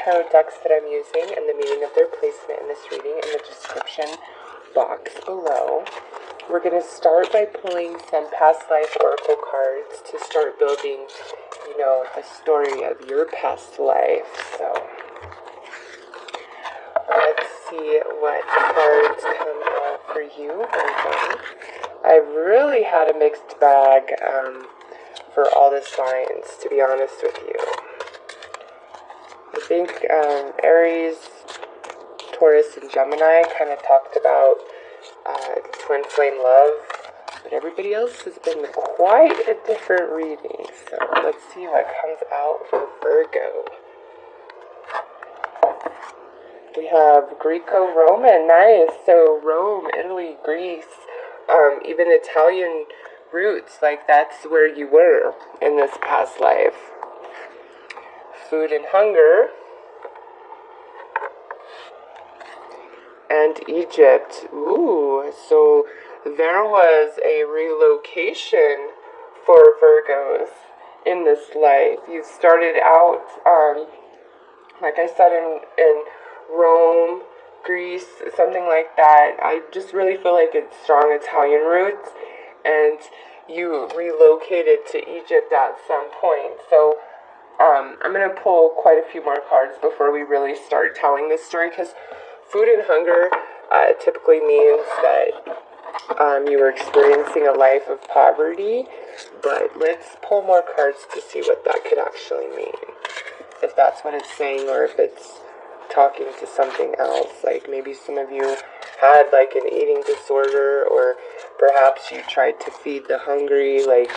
tarot decks that I'm using and the meaning of their placement in this reading in the description box below. We're going to start by pulling some past life oracle cards to start building, the story of your past life. So let's see what cards come out for you. I really had a mixed bag for all the signs, to be honest with you. I think Aries, Taurus, and Gemini kind of talked about twin flame love, but everybody else has been quite a different reading. So let's see what comes out for Virgo. We have Greco-Roman, nice. So Rome, Italy, Greece, even Italian roots, like that's where you were in this past life. Food and hunger. And Egypt. Ooh, so there was a relocation for Virgos in this life. You started out, like I said, in Rome, Greece, something like that. I just really feel like it's strong Italian roots, and you relocated to Egypt at some point. So I'm going to pull quite a few more cards before we really start telling this story, because food and hunger typically means that you were experiencing a life of poverty, but let's pull more cards to see what that could actually mean. If that's what it's saying, or if it's talking to something else. Like maybe some of you had like an eating disorder, or perhaps you tried to feed the hungry. Like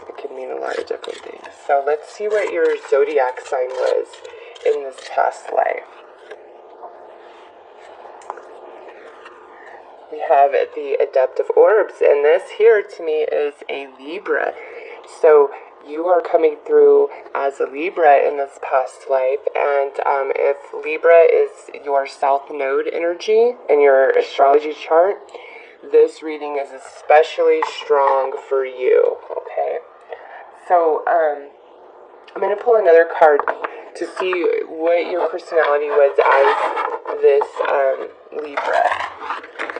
it could mean a lot of different things. So let's see what your zodiac sign was in this past life. We have the Adept of Orbs, and this here to me is a Libra. So you are coming through as a Libra in this past life, and if Libra is your South Node energy in your astrology chart, this reading is especially strong for you, okay? So I'm going to pull another card to see what your personality was as this Libra.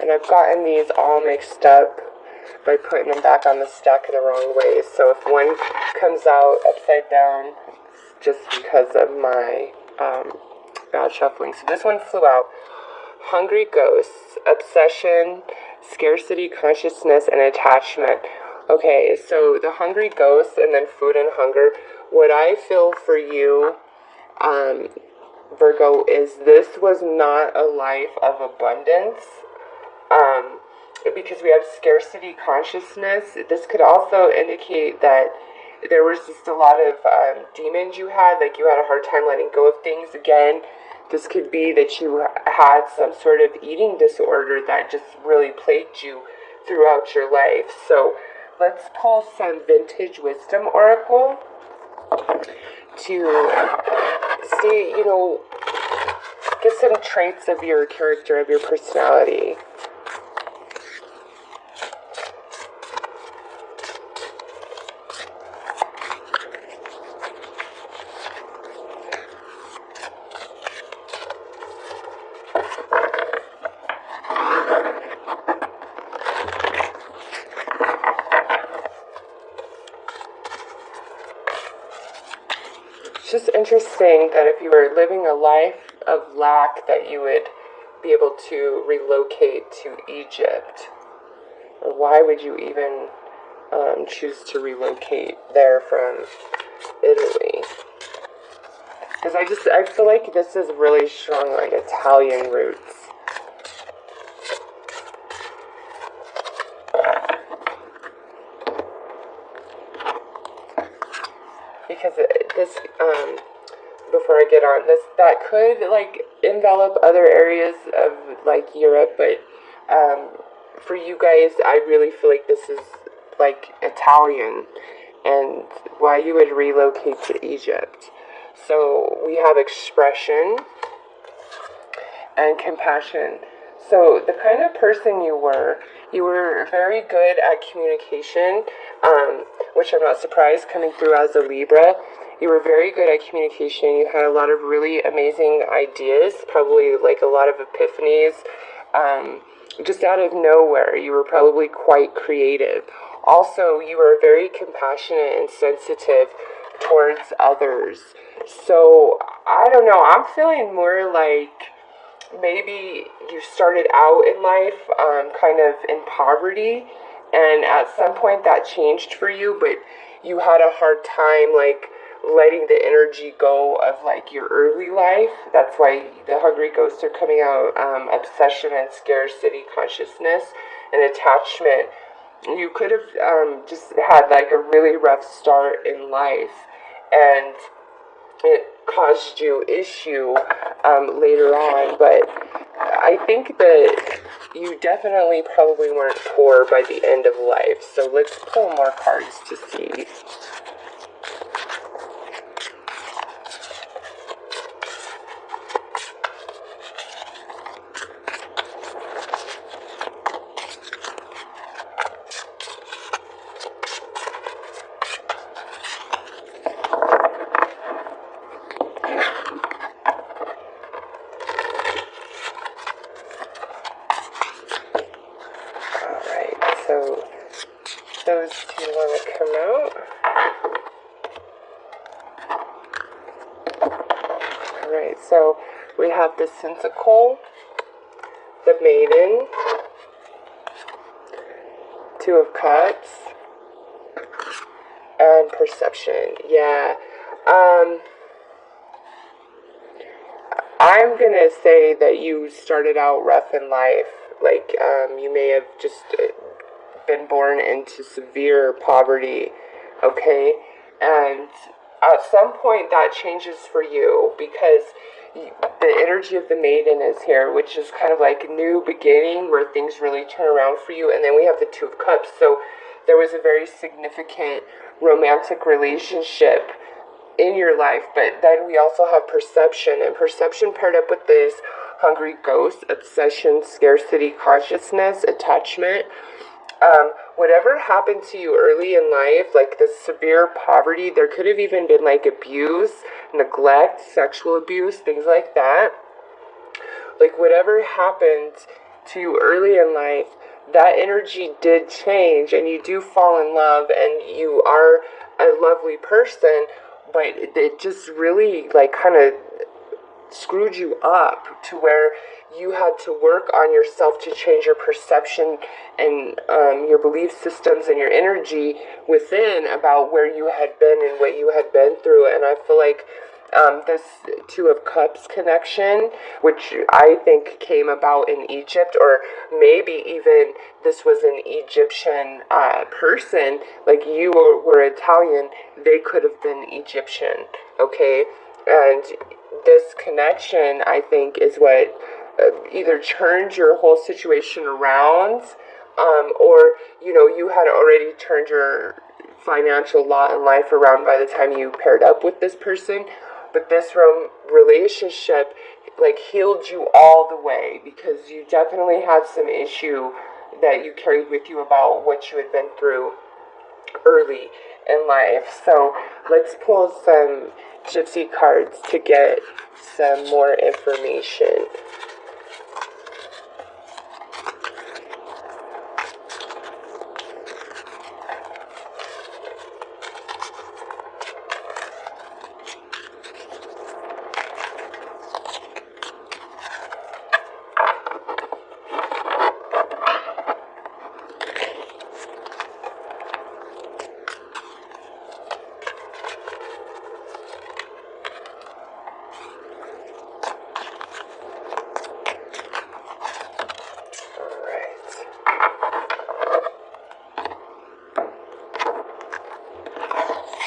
And I've gotten these all mixed up by putting them back on the stack in the wrong way. So if one comes out upside down, it's just because of my bad shuffling. So this one flew out. Hungry ghosts, obsession, scarcity, consciousness, and attachment. Okay, so the hungry ghosts and then food and hunger. What I feel for you, Virgo, is this was not a life of abundance. Because we have scarcity consciousness, this could also indicate that there was just a lot of demons you had, like you had a hard time letting go of things. Again, this could be that you had some sort of eating disorder that just really plagued you throughout your life. So let's pull some vintage wisdom oracle to see, get some traits of your character, of your personality. Just interesting that if you were living a life of lack, that you would be able to relocate to Egypt. Or why would you even choose to relocate there from Italy? Because I feel like this is really strong, like Italian roots. Because this, before I get on this, that could like envelop other areas of like Europe, but for you guys, I really feel like this is like Italian, and why you would relocate to Egypt. So we have expression and compassion. So the kind of person you were very good at communication, which I'm not surprised coming through as a Libra. You were very good at communication. You had a lot of really amazing ideas, probably like a lot of epiphanies. Just out of nowhere, you were probably quite creative. Also, you were very compassionate and sensitive towards others. So, I don't know, I'm feeling more like maybe you started out in life kind of in poverty, and at some point that changed for you, but you had a hard time like letting the energy go of like your early life. That's why the hungry ghosts are coming out. Obsession and scarcity consciousness and attachment. You could have just had like a really rough start in life, and it caused you issue later on. But I think that you definitely probably weren't poor by the end of life. So let's pull more cards to see. So those two want to come out. Alright, so we have the Centacle, the Maiden, Two of Cups, and Perception. Yeah. I'm gonna say that you started out rough in life. Like, you may have just been born into severe poverty, okay? And at some point that changes for you, because the energy of the Maiden is here, which is kind of like a new beginning where things really turn around for you. And then we have the Two of Cups. So there was a very significant romantic relationship in your life, but then we also have Perception, and Perception paired up with this hungry ghost, obsession, scarcity, consciousness, attachment. Whatever happened to you early in life, like the severe poverty, there could have even been like abuse, neglect, sexual abuse, things like that. Like whatever happened to you early in life, that energy did change, and you do fall in love, and you are a lovely person, but it just really like kind of screwed you up to where you had to work on yourself to change your perception and your belief systems and your energy within about where you had been and what you had been through. And I feel like this Two of Cups connection, which I think came about in Egypt, or maybe even this was an Egyptian person, like you were Italian, they could have been Egyptian, okay? And this connection, I think, is what either turned your whole situation around, or, you know, you had already turned your financial lot in life around by the time you paired up with this person. But this relationship, like, healed you all the way, because you definitely had some issue that you carried with you about what you had been through early in life. So let's pull some gypsy cards to get some more information.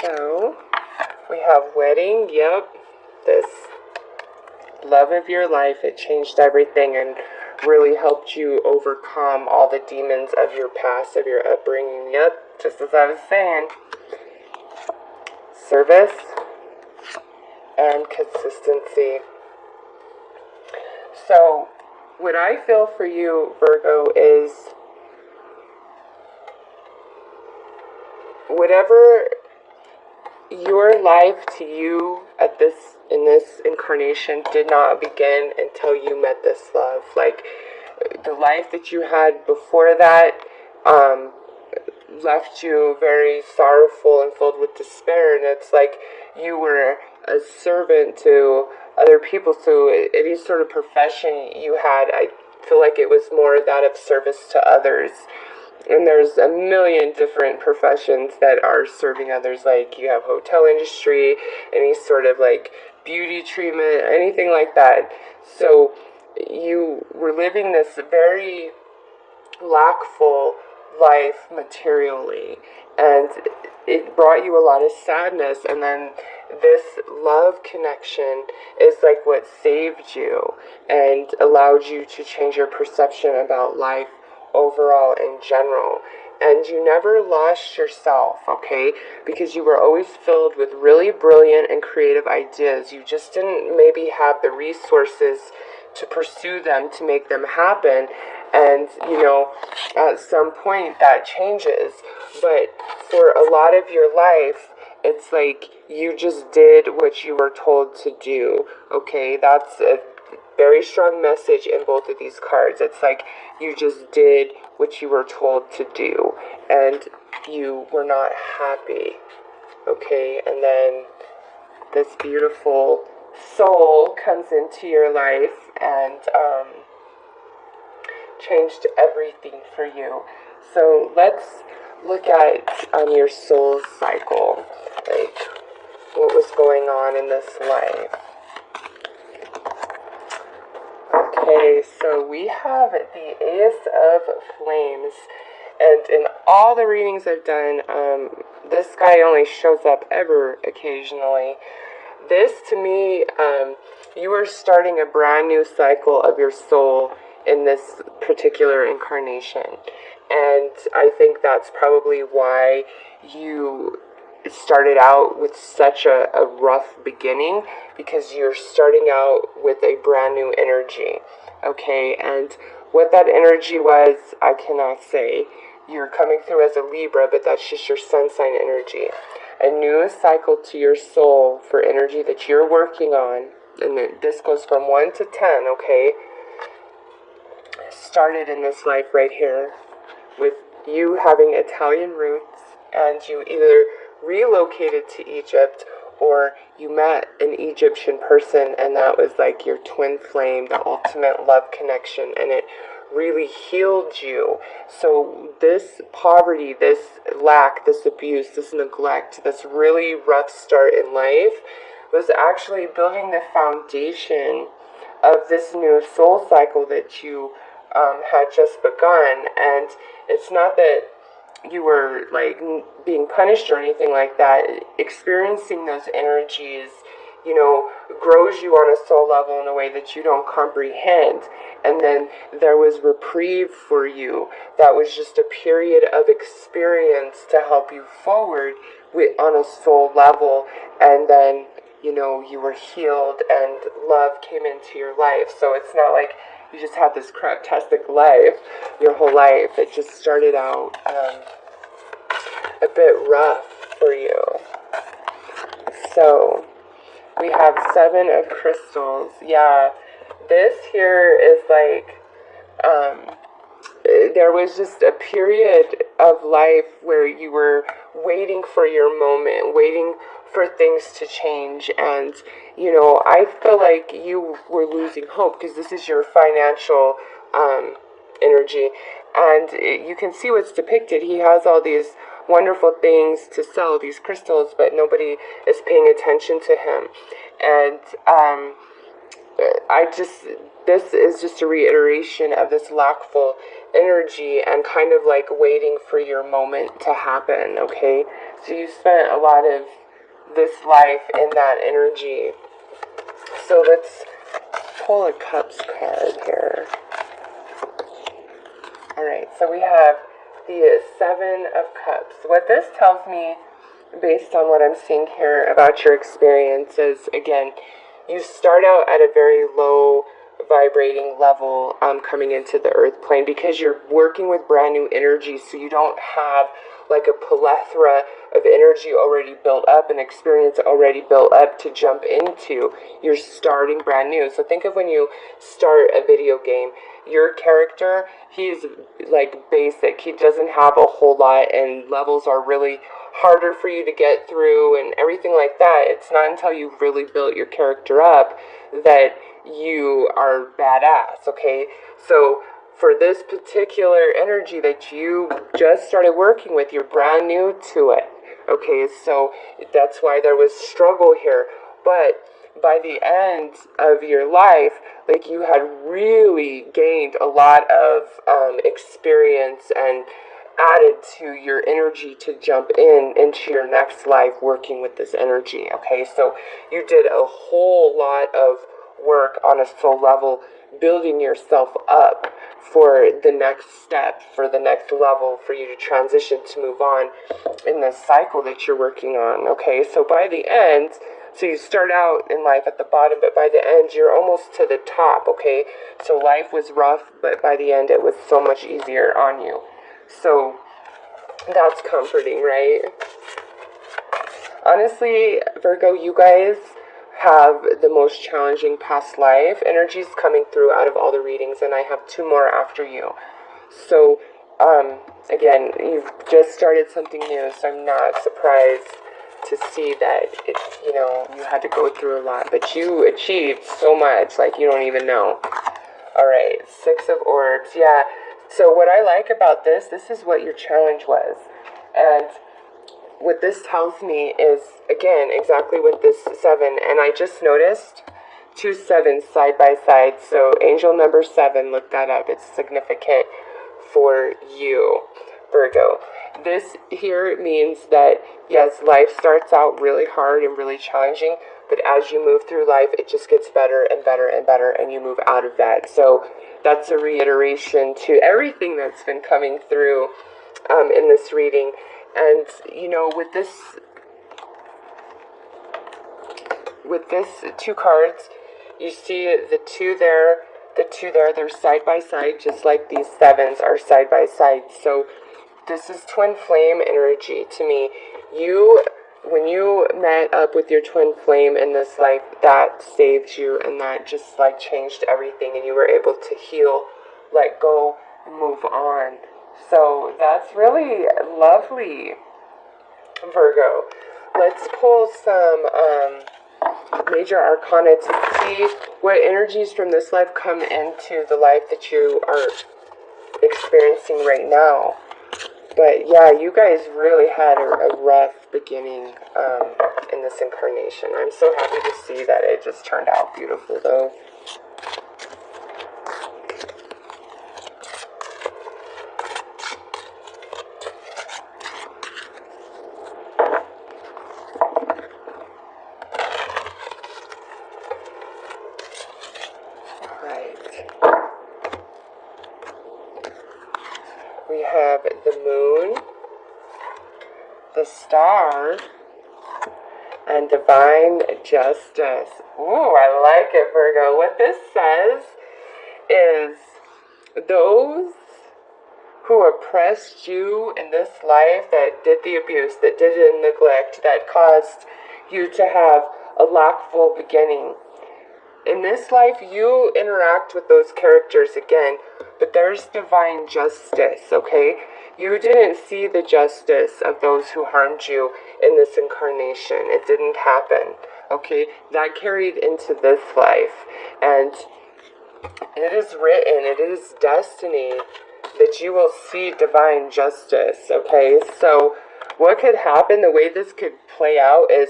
So, we have wedding, yep, this love of your life, it changed everything and really helped you overcome all the demons of your past, of your upbringing, yep, just as I was saying. Service and consistency. So, what I feel for you, Virgo, is whatever your life to you in this incarnation did not begin until you met this love. Like, the life that you had before that left you very sorrowful and filled with despair, and it's like you were a servant to other people. So any sort of profession you had, I feel like it was more that of service to others. And there's a million different professions that are serving others. Like, you have hotel industry, any sort of like beauty treatment, anything like that. So you were living this very lackful life materially, and it brought you a lot of sadness. And then this love connection is like what saved you and allowed you to change your perception about life overall in general. And you never lost yourself, okay? Because you were always filled with really brilliant and creative ideas. You just didn't maybe have the resources to pursue them, to make them happen. And, at some point that changes. But for a lot of your life, it's like you just did what you were told to do, okay? That's a very strong message in both of these cards. It's like you just did what you were told to do, and you were not happy, okay? And then this beautiful soul comes into your life and changed everything for you. So let's look at your soul cycle, like what was going on in this life. Okay, so we have the Ace of Flames, and in all the readings I've done, this guy only shows up ever occasionally. This, to me, you are starting a brand new cycle of your soul in this particular incarnation. And I think that's probably why you started out with such a rough beginning, because you're starting out with a brand new energy, okay? And what that energy was, I cannot say. You're coming through as a Libra, but that's just your sun sign energy. A new cycle to your soul for energy that you're working on, and this goes from 1 to 10, okay? Started in this life right here with you having Italian roots, and you either relocated to Egypt or you met an Egyptian person, and that was like your twin flame, the ultimate love connection, and it really healed you. So this poverty, this lack, this abuse, this neglect, this really rough start in life was actually building the foundation of this new soul cycle that you had just begun. And it's not that you were like being punished or anything like that. Experiencing those energies, grows you on a soul level in a way that you don't comprehend. And then there was reprieve for you. That was just a period of experience to help you forward on a soul level. And then, you were healed and love came into your life. So it's not like you just had this craptastic life your whole life. It just started out a bit rough for you. So we have 7 of crystals. Yeah, this here is like there was just a period of life where you were waiting for your moment, waiting for things to change. And I feel like you were losing hope, because this is your financial energy, and you can see what's depicted. He has all these wonderful things to sell, these crystals, but nobody is paying attention to him. And this is just a reiteration of this lackful energy and kind of like waiting for your moment to happen, okay? So you spent a lot of this life in that energy. So let's pull a Cups card here. Alright, so we have the 7 of Cups. What this tells me, based on what I'm seeing here about your experience, is, again, you start out at a very low vibrating level coming into the earth plane, because you're working with brand new energy, so you don't have like a plethora of energy already built up and experience already built up to jump into. You're starting brand new. So think of when you start a video game. Your character, he's like basic. He doesn't have a whole lot, and levels are really harder for you to get through and everything like that. It's not until you've really built your character up that you are badass, okay? So for this particular energy that you just started working with, you're brand new to it, okay? So that's why there was struggle here. But by the end of your life, like, you had really gained a lot of experience and added to your energy to jump into your next life working with this energy, okay? So you did a whole lot of work on a soul level, building yourself up for the next step, for the next level, for you to transition, to move on in this cycle that you're working on, okay? So by the end, so you start out in life at the bottom, but by the end, you're almost to the top, okay? So life was rough, but by the end, it was so much easier on you. So that's comforting, right? Honestly, Virgo, you guys have the most challenging past life energies coming through out of all the readings, and I have 2 more after you. So, again, you've just started something new, so I'm not surprised to see that you had to go through a lot, but you achieved so much, like, you don't even know. All right, 6 of Orbs, yeah. So what I like about this is what your challenge was. And what this tells me is, again, exactly what this 7, and I just noticed 2 7s side by side. So angel number 7, look that up. It's significant for you, Virgo. This here means that, yes, life starts out really hard and really challenging, but as you move through life, it just gets better and better and better, and you move out of that. So that's a reiteration to everything that's been coming through in this reading. And, with this 2 cards, you see the 2 there, they're side by side, just like these 7s are side by side. So this is twin flame energy to me. When you met up with your twin flame in this life, that saved you, and that just like changed everything, and you were able to heal, let go, and move on. So that's really lovely, Virgo. Let's pull some major arcana to see what energies from this life come into the life that you are experiencing right now. But yeah, you guys really had a rough beginning in this incarnation. I'm so happy to see that it just turned out beautiful, though. We have the moon, the star, and divine justice. Ooh, I like it, Virgo. What this says is those who oppressed you in this life, that did the abuse, that did the neglect, that caused you to have a lackful beginning. In this life, you interact with those characters again, but there's divine justice, okay? You didn't see the justice of those who harmed you in this incarnation. It didn't happen, okay? That carried into this life. And it is written, it is destiny that you will see divine justice, okay? So what could happen, the way this could play out is,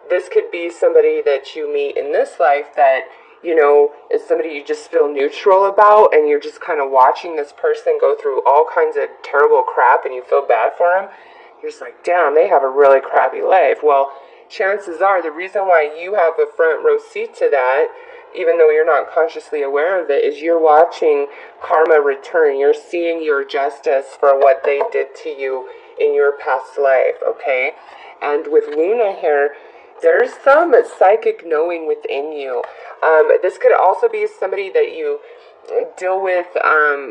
this could be somebody that you meet in this life that, is somebody you just feel neutral about, and you're just kind of watching this person go through all kinds of terrible crap, and you feel bad for them. You're just like, damn, they have a really crappy life. Well, chances are the reason why you have a front row seat to that, even though you're not consciously aware of it, is you're watching karma return. You're seeing your justice for what they did to you in your past life, okay? And with Luna here, there's some psychic knowing within you. This could also be somebody that you deal with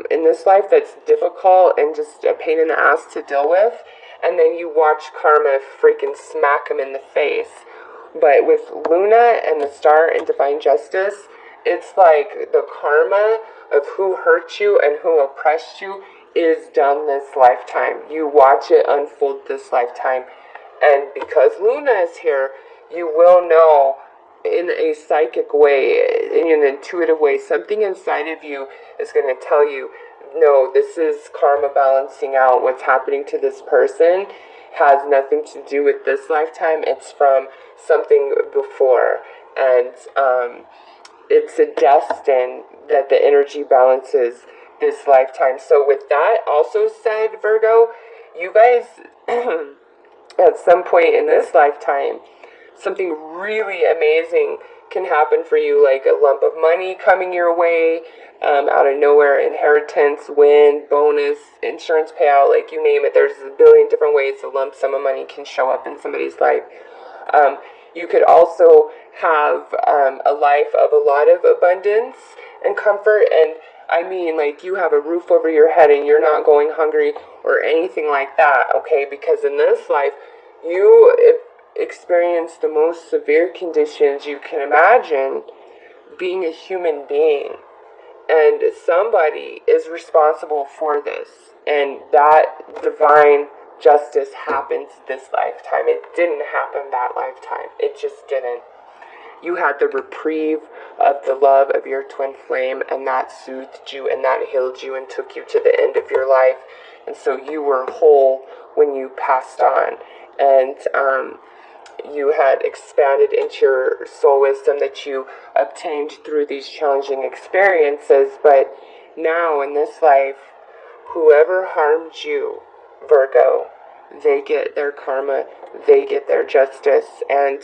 in this life that's difficult and just a pain in the ass to deal with. and then you watch karma freaking smack them in the face. But with Luna and the star and divine justice, it's like the karma of who hurt you and who oppressed you is done this lifetime. You watch it unfold this lifetime. And because Luna is here, you will know in a psychic way, in an intuitive way, something inside of you is going to tell you, no, this is karma balancing out. What's happening to this person has nothing to do with this lifetime. It's from something before. And it's a destined that the energy balances this lifetime. So with that also said, Virgo, you guys, at some point in this lifetime, something really amazing can happen for you, like a lump of money coming your way, out of nowhere, inheritance, win, bonus, insurance payout, like you name it. There's a billion different ways a lump sum of money can show up in somebody's life. You could also have a life of a lot of abundance and comfort, and I mean, like, you have a roof over your head and you're not going hungry or anything like that, okay? Because in this life, you experience the most severe conditions you can imagine being a human being. And somebody is responsible for this. And that divine justice happens this lifetime. It didn't happen that lifetime. It just didn't. You had the reprieve of the love of your twin flame, and that soothed you and that healed you and took you to the end of your life. And so you were whole when you passed on. And you had expanded into your soul wisdom that you obtained through these challenging experiences. But now in this life, whoever harmed you, Virgo, they get their karma, they get their justice. And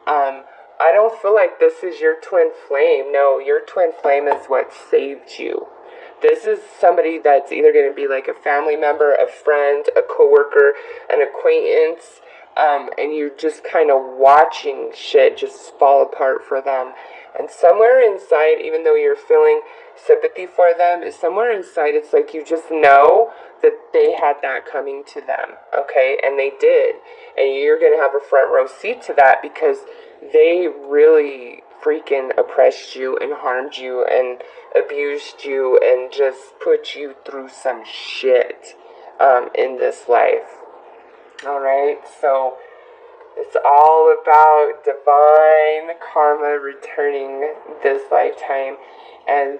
I don't feel like this is your twin flame. No, your twin flame is what saved you. This is somebody that's either going to be like a family member, a friend, a coworker, an acquaintance, and you're just kind of watching shit just fall apart for them. And somewhere inside, even though you're feeling sympathy for them, is somewhere inside it's like you just know that they had that coming to them, okay? And they did. And you're going to have a front row seat to that because they really freaking oppressed you and harmed you and abused you and just put you through some shit in this life. Alright, so it's all about divine karma returning this lifetime and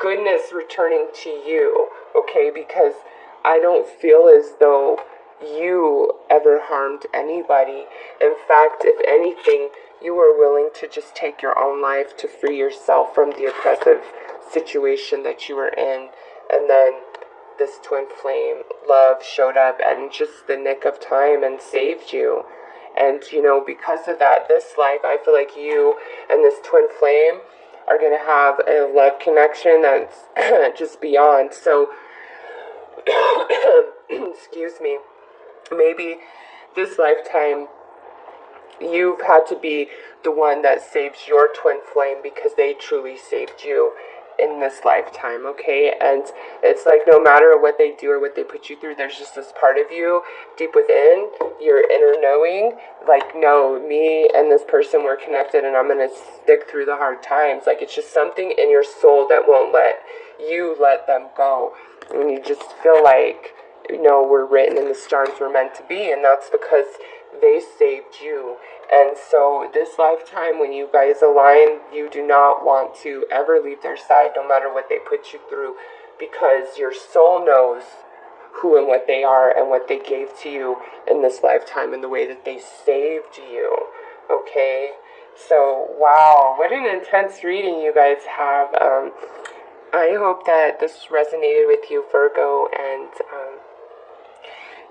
goodness returning to you, okay? Because I don't feel as though you ever harmed anybody. In fact, if anything, you were willing to just take your own life to free yourself from the oppressive situation that you were in. And then this twin flame love showed up and just the nick of time and saved you. And, you know, because of that, this life, I feel like you and this twin flame are going to have a love connection that's just beyond. So, excuse me, maybe this lifetime you've had to be the one that saves your twin flame because they truly saved you in this lifetime, okay? And it's like no matter what they do or what they put you through, there's just this part of you deep within, your inner knowing, like, no, me and this person were connected and I'm gonna stick through the hard times. Like, it's just something in your soul that won't let you let them go. And you just feel like, you know, we're written in the stars, we're meant to be, and that's because they saved you. And so this lifetime, when you guys align, you do not want to ever leave their side, no matter what they put you through, because your soul knows who and what they are and what they gave to you in this lifetime and the way that they saved you, okay? So, wow, what an intense reading you guys have. I hope that this resonated with you, Virgo, and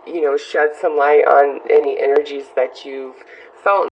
you know, shed some light on any energies that you've felt